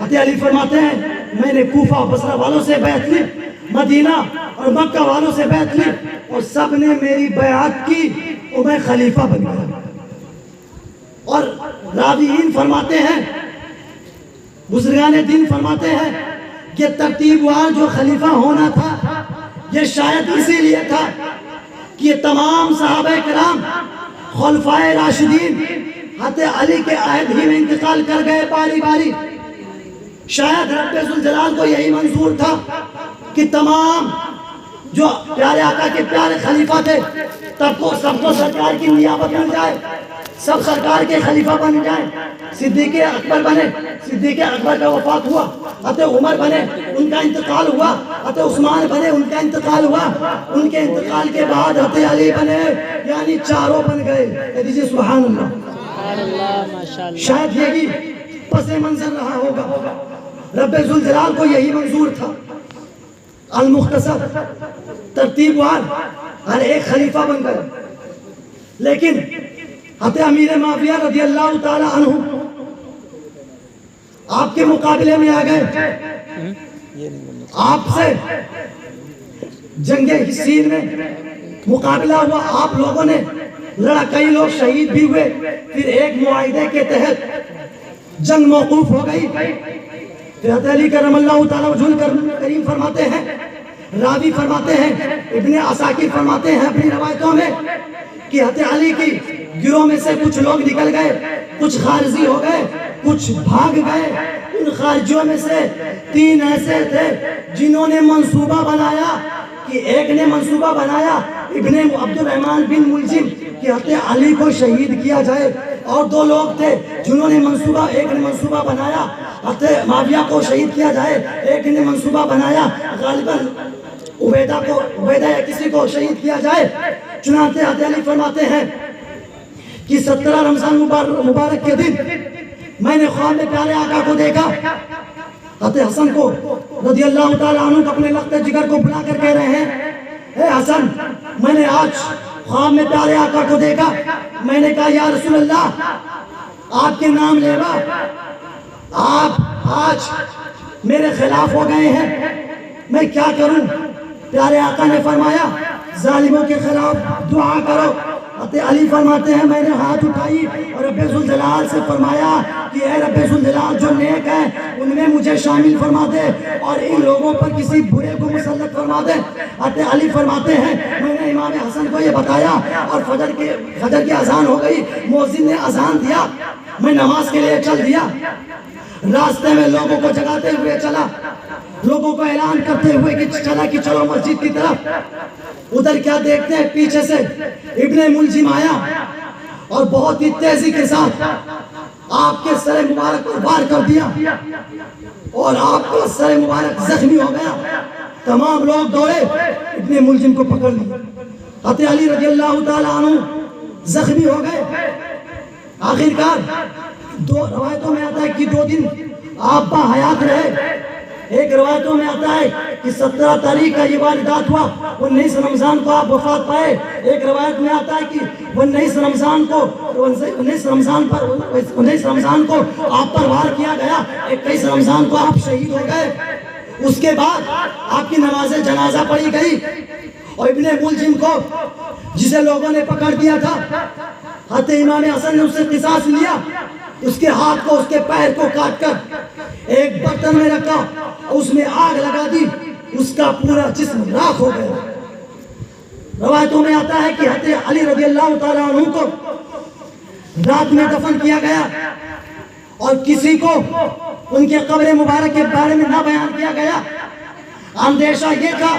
حضرت علی فرماتے ہیں میں نے کوفہ و بصرہ والوں سے بیعت لی، مدینہ اور مکہ والوں سے بیعت لی، اور سب نے میری بیعت کی اور میں خلیفہ بن گیا۔ اور راویین فرماتے ہیں، بزرگان دین فرماتے ہیں کہ ترتیب وار جو خلیفہ ہونا تھا یہ شاید اسی لیے تھا کہ یہ تمام صحابہ کرام خلفائے راشدین حضرت علی کے عہد ہی میں انتقال کر گئے باری باری۔ شاید رب ذوالجلال کو یہی منظور تھا کہ تمام جو پیارے آقا کے پیارے خلیفہ تھے سب کو سرکار کی نیابت مل جائے، سب سرکار کے خلیفہ بن جائیں۔ صدیق اکبر بنے، صدیق اکبر کا وفات ہوا، حضرت عمر بنے ان کا انتقال ہوا، حضرت عثمان بنے ان کا انتقال ہوا، ان کے انتقال کے بعد حضرت علی بنے، یعنی چاروں بن گئے۔ کہہ دیجیے سبحان اللہ۔ شاید یہی پس منظر رہا ہوگا، رب ذوالجلال کو یہی منظور تھا۔ المختصر ترتیب وار ہر ایک خلیفہ بن گئے، لیکن حضرت امیر معاویہ رضی اللہ تعالی عنہ آپ کے مقابلے میں آ گئے، آپ سے جنگ حصین میں مقابلہ ہوا، آپ لوگوں نے لڑا، کئی لوگ شہید بھی ہوئے، پھر ایک معاہدے کے تحت جنگ موقوف ہو گئی۔ حضرت علی کرم اللہ تعالی وجہ کریم فرماتے ہیں، راوی فرماتے ہیں، ابن عساکر فرماتے ہیں اپنی روایتوں میں کہ حضرت علی کی گروہ میں سے کچھ لوگ نکل گئے، کچھ خارجی ہو گئے، کچھ بھاگ گئے۔ ان خارجیوں میں سے 3 ایسے تھے جنہوں نے منصوبہ بنایا، کہ ایک نے منصوبہ بنایا ابن عبد الرحمن بن ملجم کہ حضرت علی کو شہید کیا جائے، اور 2 لوگ تھے جنہوں نے ایک نے منصوبہ بنایا حضرت معاویہ کو شہید کیا جائے، ایک نے منصوبہ بنایا غالباً عبیدہ یا کسی کو شہید کیا جائے۔ چنانچہ حضرت علی فرماتے ہیں کہ 17 رمضان مبارک کے دن میں نے خواب میں پیارے آقا کو دیکھا، حضرت حسن کو رضی اللہ تعالیٰ عنہ اپنے لخت جگر کو بلا کر کہہ رہے ہیں، اے حسن میں نے آج خواب میں پیارے آقا کو دیکھا، میں نے کہا یا رسول اللہ آپ کے نام لیوا آپ آج میرے خلاف ہو گئے ہیں، میں کیا کروں؟ پیارے آقا نے فرمایا ظالموں کے خلاف دعا کرو۔ حضرت علی فرماتے ہیں میں نے ہاتھ اٹھائی اور رب ذوالجلال سے فرمایا کہ اے رب ذوالجلال جو نیک ہیں ان میں مجھے شامل فرما دے اور ان لوگوں پر کسی برے کو مسلط فرما دے۔ حضرت علی فرماتے ہیں میں نے امام حسن کو یہ بتایا اور فجر کی اذان ہو گئی، مؤذن نے اذان دیا، میں نماز کے لیے چل دیا، راستے میں لوگوں کو جگاتے ہوئے چلا، لوگوں کو اعلان کرتے ہوئے کہ چلو مسجد کی طرف۔ ادھر کیا دیکھتے ہیں پیچھے سے ابن ملجم آیا اور بہت ہی تیزی کے ساتھ آپ کے سر مبارک پر وار کر دیا اور آپ کا سر مبارک زخمی ہو گیا۔ تمام لوگ دوڑے ابن ملجم کو پکڑ لی، حضرت علی رضی اللہ تعالیٰ عنہ زخمی ہو گئے۔ آخرکار 2 روایتوں میں آتا ہے کہ 2 دن آپ با حیات رہے، ایک روایتوں میں آتا ہے کہ 17 تاریخ کا یہ واردات ہوا، 19 رمضان کو آپ وفات پائے، ایک روایت میں آتا ہے کہ 19 رمضان کو آپ پر وار کیا گیا، 21 رمضان کو آپ شہید ہو گئے۔ اس کے بعد آپ کی نماز جنازہ پڑھی گئی اور ابن ملجم کو جسے لوگوں نے پکڑ دیا تھا حضرت امام حسن نے اس سے قصاص لیا، اس کے ہاتھ کو اس کے پیر کو کاٹ کر ایک برتن میں رکھا، اس میں آگ لگا دی، اس کا پورا جسم راکھ ہو گیا۔ روایتوں میں آتا ہے کہ حضرت علی رضی اللہ تعالیٰ عنہ کو رات میں دفن کیا گیا اور کسی کو ان کے قبر مبارک کے بارے میں نہ بیان کیا گیا۔ اندیشہ یہ تھا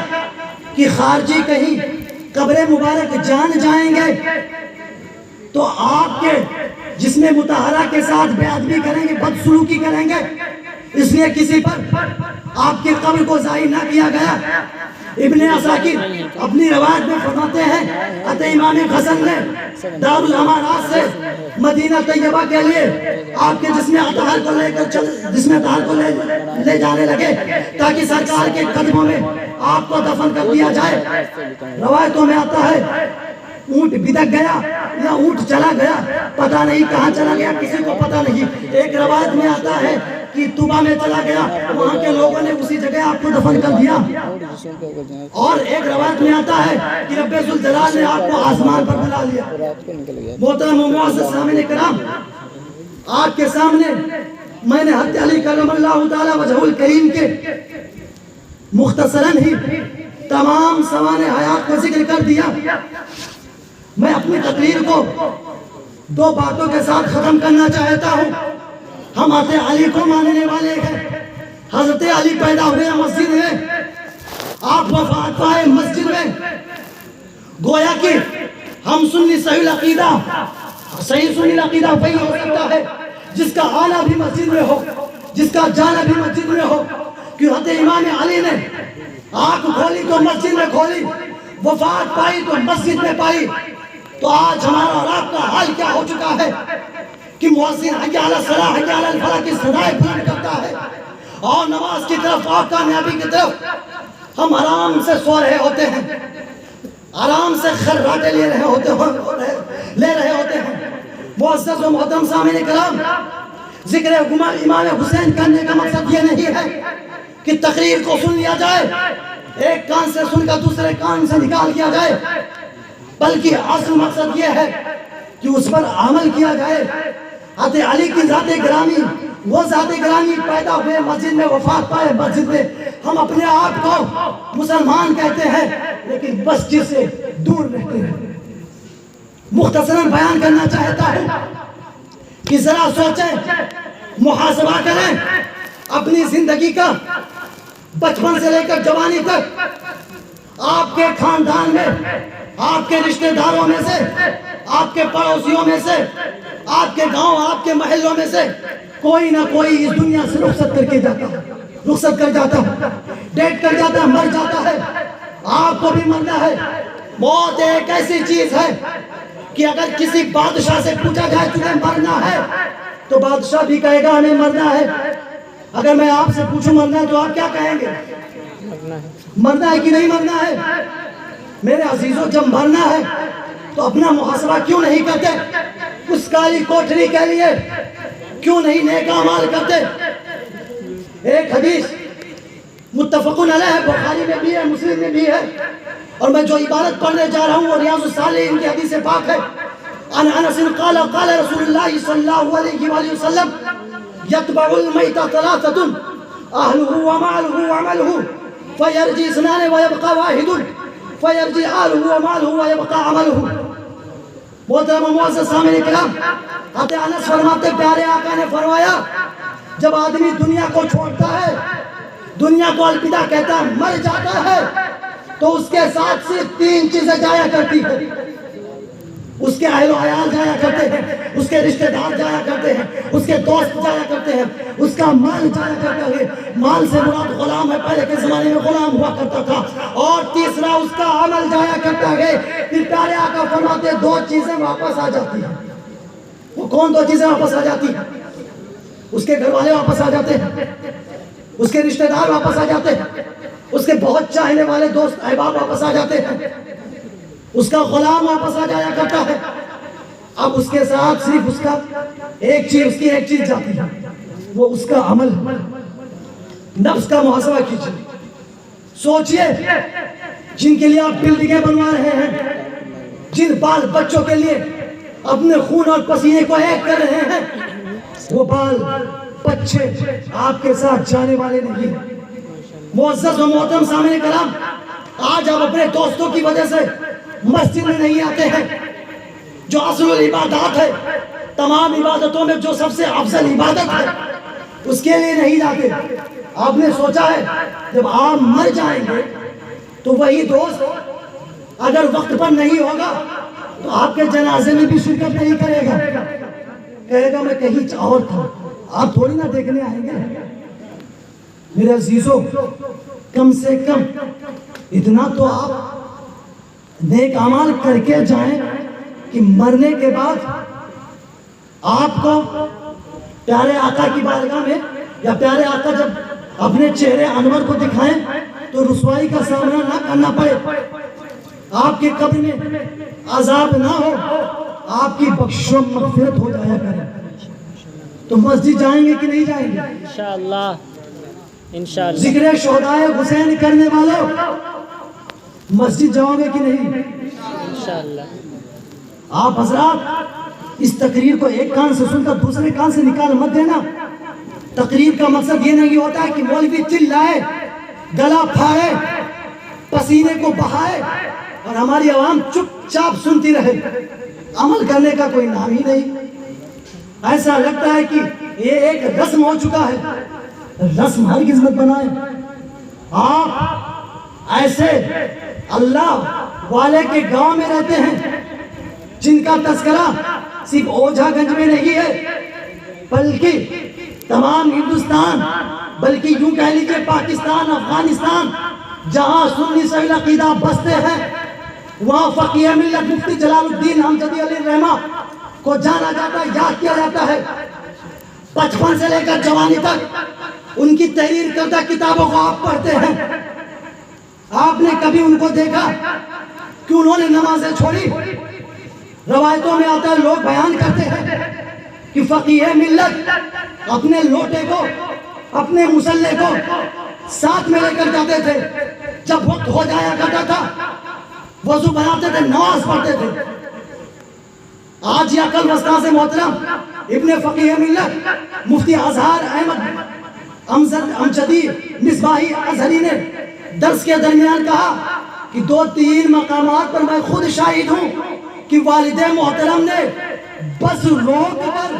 کہ خارجی کہیں قبر مبارک جان جائیں گے تو آپ کے جسم مطہرہ کے ساتھ بے ادبی کریں گے، بدسلوکی کریں گے، اس لیے کسی پر آپ کی قبر کو ضائع نہ کیا گیا۔ ابن عساکر اپنی روایت میں فرماتے ہیں حضرت امام حسن نے دارالامانات سے مدینہ طیبہ کے لیے آپ کے جسم اطہر کو لے جانے لگے تاکہ سرکار کے قدموں میں آپ کو دفن کر دیا جائے۔ روایتوں میں آتا ہے اونٹ بدک گیا یا اونٹ چلا گیا، پتہ نہیں کہاں چلا گیا، کسی کو پتہ نہیں۔ ایک روایت میں آتا ہے کہ طوبہ میں چلا گیا، وہاں کے لوگوں نے اسی جگہ آپ کو دفن کر دیا۔ اور ایک روایت میں آتا ہے کہ رب ذوالجلال نے آپ کو آسمان پر بلا لیا۔ محترم و معزز سامعین کرام، آپ کے سامنے میں نے حضرت علی کرم اللہ تعالی وجہ الکریم کے مختصراً ہی تمام سوانح حیات کو ذکر کر دیا۔ میں اپنی تقریر کو دو باتوں کے ساتھ ختم کرنا چاہتا ہوں۔ ہم حضرت علی کو ماننے والے ہیں۔ حضرت علی پیدا ہوئے مسجد میں، آپ وفات پائے مسجد میں۔ گویا کہ ہم سنی صحیح العقیدہ وہی ہو سکتا ہے جس کا آنا بھی مسجد میں ہو، جس کا جانا بھی مسجد میں ہو، کہ حضرت امام علی نے آنکھ کھولی تو مسجد میں کھولی، وفات پائی تو مسجد میں پائی۔ تو آج ہمارا اور آپ کا حال کیا ہو چکا ہے کہ مؤذن حی علی الصلاۃ حی علی الفلاح کی صدائیں بلند کرتا ہے اور نماز کی طرف اور کامیابی کی طرف ہم آرام سے سو رہے ہوتے ہیں، آرام سے خراٹے لے رہے ہوتے ہیں۔ معزز و محترم سامعین کرام، ذکر امام حسین کرنے کا مقصد یہ نہیں ہے کہ تقریر کو سن لیا جائے، ایک کان سے سن کر دوسرے کان سے نکال کیا جائے، بلکہ اصل مقصد یہ ہے کہ اس پر عمل کیا جائے۔ حضرت علی کی ذات گرامی، وہ ذات گرامی پیدا ہوئے مسجد میں، وفات پائے مسجد میں۔ ہم اپنے آپ کو مسلمان کہتے ہیں لیکن مسجد سے دور رہتے ہیں۔ مختصراً بیان کرنا چاہتا ہوں کہ ذرا سوچیں، محاسبہ کریں اپنی زندگی کا، بچپن سے لے کر جوانی تک آپ کے خاندان میں، آپ کے رشتہ داروں میں سے، آپ کے پڑوسیوں میں سے، آپ کے گاؤں، آپ کے محلوں میں سے کوئی نہ کوئی اس دنیا سے رخصت کر جاتا ہے، ڈیٹ کر جاتا ہے، مر جاتا ہے۔ آپ کو بھی مرنا ہے۔ موت ایک ایسی چیز ہے کہ اگر کسی بادشاہ سے پوچھا جائے تمہیں مرنا ہے تو بادشاہ بھی کہے گا ہمیں مرنا ہے۔ اگر میں آپ سے پوچھوں مرنا ہے تو آپ کیا کہیں گے؟ مرنا ہے کہ نہیں مرنا ہے؟ میرے عزیزوں، جب مرنا ہے تو اپنا محاسبہ کیوں نہیں کرتے؟ اس کالی کوٹھری کے لیے کیوں نہیں نیک اعمال کرتے؟ ایک حدیث متفقن علیہ ہے، بخاری میں بھی ہے، مسلم میں بھی ہے، اور میں جو عبارت پڑھنے جا رہا ہوں وہ ریاض الصالحین کی حدیث پاک ہے۔ عن انس قال قال رسول اللہ صلی اللہ علیہ وآلہ وسلم یتبع المیت ثلاثۃ اہلہ ومالہ وعملہ فیرجی اثنان ویبقى واحد فیرجی آلہ ومالہ ویبقى عملہ۔ محترم و معزز سامعین کرام، حضرت انس فرماتے پیارے آقا نے فرمایا جب آدمی دنیا کو چھوڑتا ہے، دنیا کو الوداع کہتا ہے، مر جاتا ہے، تو اس کے ساتھ صرف تین چیزیں جایا کرتی ہیں۔ اس کے اہل و عیال جایا کرتے ہیں، اس کے رشتہ دار جایا کرتے ہیں، اس کے دوست جایا کرتے ہیں، اس کا مال جایا کرتا ہے۔ مال سے مراد غلام ہے، پہلے کے زمانے میں غلام ہوا کرتا تھا۔ اور تیسرا اس کا عمل جایا کرتا ہے۔ پھر پیارے آقا فرماتے دو چیزیں واپس آ جاتی ہیں۔ وہ کون دو چیزیں واپس آ جاتی ہیں؟ اس کے گھر والے واپس آ جاتے ہیں، اس کے رشتہ دار واپس آ جاتے ہیں، اس کے بہت چاہنے والے دوست احباب واپس آ جاتے ہیں، اس کا غلام واپس آ جایا کرتا ہے۔ اب اس کے ساتھ صرف اس کا ایک چیز جاتی ہے، وہ اس کا عمل۔ نفس کا محاسبہ کیجئے، سوچئے جن کے لیے آپ بلڈنگیں بنوا رہے ہیں، جن بال بچوں کے لیے اپنے خون اور پسینے کو ایک کر رہے ہیں، وہ بال بچے آپ کے ساتھ جانے والے نہیں۔ معزز و محترم سامعین کرام، آج آپ اپنے دوستوں کی وجہ سے مسجد میں نہیں آتے ہیں، جو اصل العبادات ہے، تمام عبادتوں میں جو سب سے افضل عبادت ہے، اس کے لیے نہیں جاتے۔ آپ نے سوچا ہے جب آپ مر جائیں گے تو وہی دوست اگر وقت پر نہیں ہوگا تو آپ کے جنازے میں بھی شرکت نہیں کرے گا، کہے گا میں کہیں اور تھا، آپ تھوڑی نہ دیکھنے آئیں گے۔ میرے عزیزوں، کم سے کم اتنا تو آپ نیک اعمال کر کے جائیں کہ مرنے کے بعد آپ کو پیارے آقا کی بارگاہ میں، یا پیارے آقا جب اپنے چہرے انور کو دکھائیں تو رسوائی کا سامنا نہ کرنا پڑے، آپ کے قبر میں عذاب نہ ہو، آپ کی بخش و مغفرت ہو جایا کرے۔ تو مسجد جائیں گے کہ نہیں جائیں گے؟ انشاءاللہ انشاءاللہ ذکر شہدائے حسین کرنے والوں مسجد جاؤ گے کہ نہیں؟ انشاءاللہ۔ آپ حضرات اس تقریر کو ایک کان سے سن کر دوسرے کان سے نکال مت دینا۔ تقریر کا مقصد یہ نہیں ہوتا کہ مولوی چلائے، گلا پھاڑے، پسینے کو بہائے اور ہماری عوام چپ چاپ سنتی رہے، عمل کرنے کا کوئی نام ہی نہیں۔ ایسا لگتا ہے کہ یہ ایک رسم ہو چکا ہے، رسم ہرگز مت بنائیں۔ آپ ایسے اللہ والے کے گاؤں میں رہتے ہیں جن کا تذکرہ صرف اوجھا گنج میں نہیں ہے، بلکہ تمام ہندوستان، بلکہ یوں کہہ لیجیے پاکستان، افغانستان، جہاں سنی سہیل عقیدہ بستے ہیں وہاں فقیہ ملت مفتی جلال الدین امجدی علیہ الرحمہ کو جانا جاتا ہے، یاد کیا جاتا ہے۔ 55 سے لے کر جوانی تک ان کی تحریر کردہ کتابوں کو آپ پڑھتے ہیں۔ آپ نے کبھی ان کو دیکھا کہ انہوں نے نمازیں چھوڑی؟ روایتوں میں آتا ہے، لوگ بیان کرتے ہیں کہ فقیہ ملت اپنے لوٹے کو، اپنے مسلح کو ساتھ میں لے کر جاتے تھے، جب وقت ہو جایا کرتا تھا وضو بناتے تھے، نماز پڑھتے تھے۔ آج یا کل وسطی محترم ابن فقیہ ملت مفتی اظہار احمد امجدی مصباحی ازہری نے درس کے درمیان کہا کہ 2-3 مقامات پر میں خود شاہد ہوں کہ والد محترم نے بس روک کر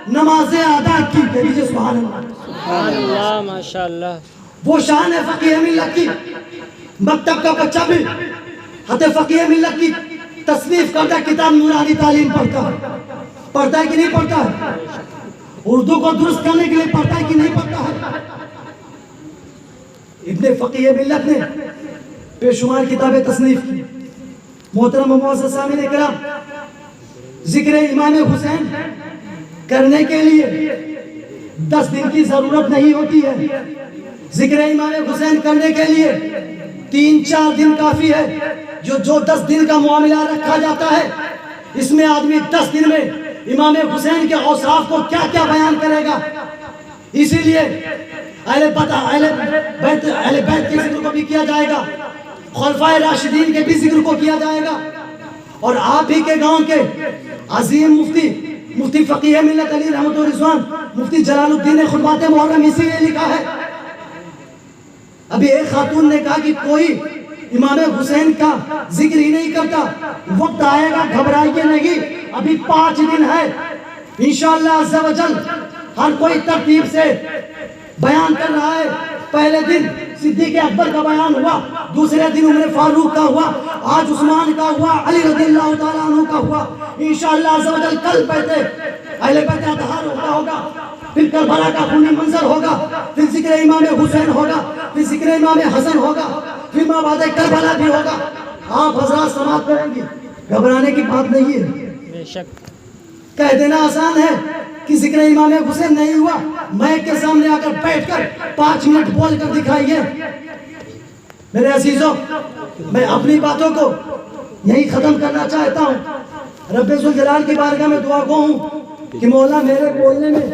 نمازیں ادا کی۔ کہیے سبحان اللہ، سبحان اللہ، ماشاءاللہ۔ وہ شان ہے فقیہ ملت کی۔ مکتب کا بچہ بھی حتی فقیہ ملت کی تصنیف کردہ کتاب نورانی تعلیم پڑھتا ہے کہ نہیں پڑھتا ہے؟ اردو کو درست کرنے کے لیے پڑھتا ہے کہ نہیں پڑھتا ہے؟ ابن فقیہ ملت نے بے شمار کتابیں تصنیف کی۔ محترم و معزز سامعین کرام، ذکر امام حسین کرنے کے لیے 10 دن کی ضرورت نہیں ہوتی ہے، ذکر امام حسین کرنے کے لیے 3-4 دن کافی ہے۔ جو 10 دن کا معاملہ رکھا جاتا ہے، اس میں آدمی 10 دن میں امام حسین کے اوصاف کو کیا کیا بیان کرے گا۔ اسی لیے اہل بیت کے ذکر کو بھی کیا جائے گا، خلفائے راشدین کے بھی ذکر کو کیا جائے گا، اور آپ ہی کے گاؤں کے عظیم مفتی فقیہ ملت علی رحمت و رضوان مفتی جلال الدین خطبات محرم اسی لیے لکھا ہے۔ ابھی ایک خاتون نے کہا کہ کوئی امام حسین کا ذکر ہی نہیں کرتا، وقت آئے گا، گھبرائیے نہیں، ابھی 5 دن ہے، انشاءاللہ عز و جل ہر کوئی ترتیب سے بیان کر رہا ہے۔ پہلے دن صدیق اکبر کا بیان ہوا، دوسرے دن عمر فاروق کا ہوا، آج عثمان کا ہوا، علی رضی اللہ تعالیٰ عنہ کا ہوا، انشاءاللہ عز و جل کل اہل بیت اطہار ہوگا، پھر کربلا کا خونی منظر ہوگا، پھر ذکر امام حسین ہوگا، پھر ذکر امام حسن ہوگا، پھر مابعد کربلا بھی ہوگا۔ آپ حضرات سماعت کریں گے، گھبرانے کی بات نہیں ہے۔ بے شک کہہ دینا آسان ہے کہ ذکر امام حسین نہیں ہوا، مائک کے سامنے آ کر بیٹھ کر 5 منٹ بول کر دکھائیے۔ میرے عزیزوں، میں اپنی باتوں کو یہی ختم کرنا چاہتا ہوں۔ رب ذوالجلال کی بارگاہ میں دعا گو ہوں کہ مولا میرے بولنے میں